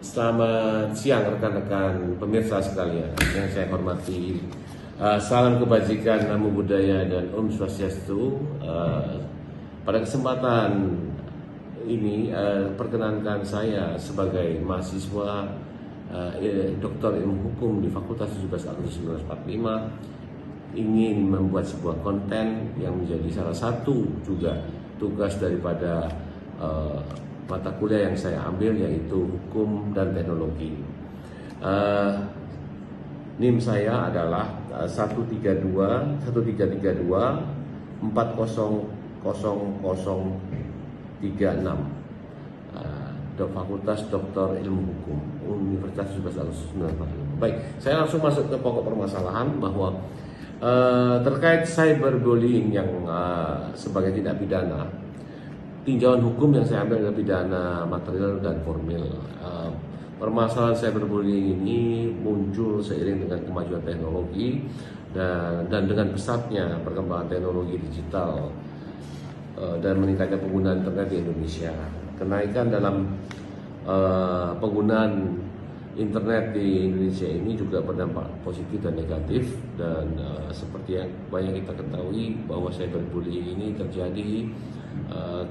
Selamat siang rekan-rekan pemirsa sekalian yang saya hormati. Salam kebajikan, namo buddhaya dan Om Swastiastu. Pada kesempatan ini perkenankan saya sebagai mahasiswa Doktor Ilmu Hukum di Fakultas 17 Agustus 1945 ingin membuat sebuah konten yang menjadi salah satu juga tugas daripada mata kuliah yang saya ambil, yaitu Hukum dan Teknologi. NIM saya adalah 132 400036 Fakultas Doktor Ilmu Hukum Universitas 17 Agustus 1945. Baik, saya langsung masuk ke pokok permasalahan bahwa terkait cyberbullying yang sebagai tindak pidana, tinjauan hukum yang saya ambil adalah pidana material dan formil. Permasalahan cyberbullying ini muncul seiring dengan kemajuan teknologi dan dengan pesatnya perkembangan teknologi digital dan meningkatnya penggunaan internet di Indonesia. Kenaikan dalam penggunaan internet di Indonesia ini juga berdampak positif dan negatif, dan seperti yang banyak kita ketahui bahwa cyberbullying ini terjadi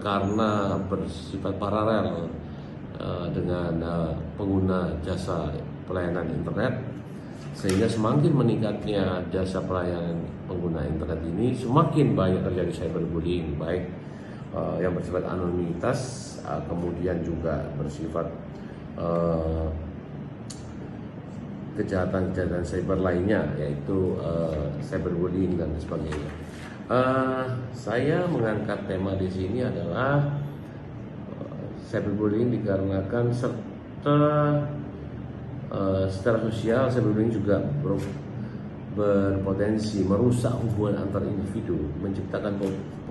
karena bersifat paralel dengan pengguna jasa pelayanan internet, sehingga semakin meningkatnya jasa pelayanan pengguna internet ini semakin banyak terjadi cyberbullying, baik yang bersifat anonimitas, kemudian juga bersifat kejahatan-kejahatan cyber lainnya, yaitu cyberbullying dan sebagainya. Saya mengangkat tema di sini adalah cyberbullying dikarenakan secara sosial cyberbullying juga berpotensi merusak hubungan antar individu, menciptakan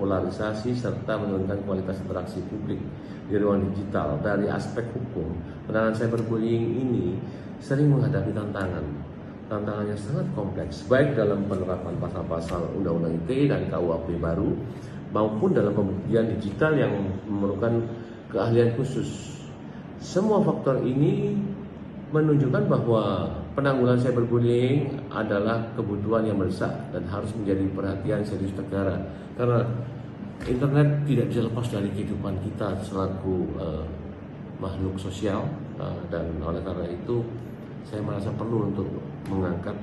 polarisasi serta menurunkan kualitas interaksi publik di ruang digital. Dari aspek hukum, penanganan cyberbullying ini sering menghadapi tantangan yang sangat kompleks, baik dalam penerapan pasal-pasal Undang-Undang ITE dan KUHP baru, maupun dalam pembuktian digital yang memerlukan keahlian khusus. Semua faktor ini menunjukkan bahwa penanggulangan cyberbullying adalah kebutuhan yang mendesak dan harus menjadi perhatian serius negara, karena internet tidak bisa lepas dari kehidupan kita selaku makhluk sosial, dan oleh karena itu saya merasa perlu untuk mengangkat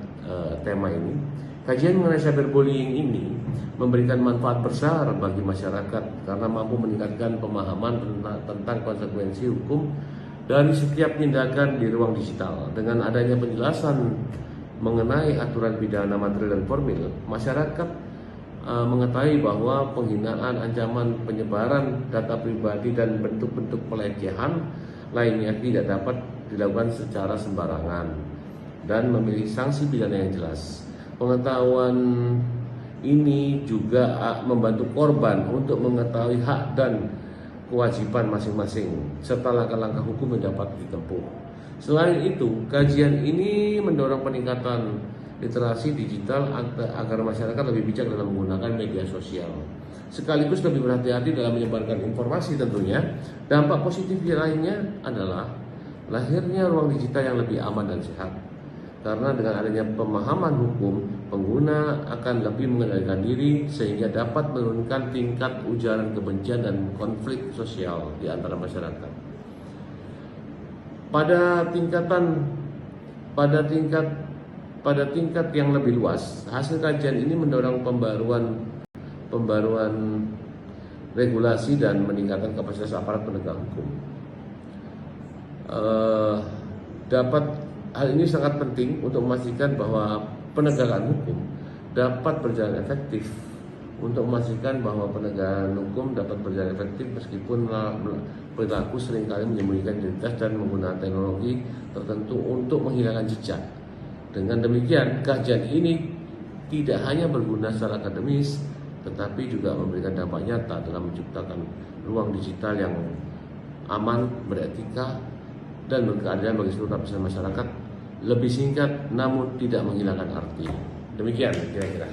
tema ini. Kajian mengenai cyberbullying ini memberikan manfaat besar bagi masyarakat karena mampu meningkatkan pemahaman tentang konsekuensi hukum dari setiap tindakan di ruang digital. Dengan adanya penjelasan mengenai aturan pidana material dan formil, masyarakat mengetahui bahwa penghinaan, ancaman penyebaran data pribadi dan bentuk-bentuk pelecehan lainnya tidak dapat dilakukan secara sembarangan dan memiliki sanksi pidana yang jelas. Pengetahuan ini juga membantu korban untuk mengetahui hak dan kewajiban masing-masing serta langkah-langkah hukum yang dapat ditempuh. Selain itu, kajian ini mendorong peningkatan literasi digital agar masyarakat lebih bijak dalam menggunakan media sosial, sekaligus lebih berhati-hati dalam menyebarkan informasi. Tentunya dampak positif lainnya adalah lahirnya ruang digital yang lebih aman dan sehat, karena dengan adanya pemahaman hukum, pengguna akan lebih mengendalikan diri sehingga dapat menurunkan tingkat ujaran kebencian dan konflik sosial di antara masyarakat. Pada tingkat yang lebih luas, hasil kajian ini mendorong pembaruan regulasi dan meningkatkan kapasitas aparat penegak hukum. Hal ini sangat penting untuk memastikan bahwa penegakan hukum dapat berjalan efektif. Untuk memastikan bahwa penegakan hukum dapat berjalan efektif meskipun perilaku seringkali menyembunyikan identitas dan menggunakan teknologi tertentu untuk menghilangkan jejak. Dengan demikian, kajian ini tidak hanya berguna secara akademis, tetapi juga memberikan dampak nyata dalam menciptakan ruang digital yang aman, beretika, dan berkeadilan bagi seluruh lapisan masyarakat, lebih singkat namun tidak menghilangkan arti. Demikian kira-kira.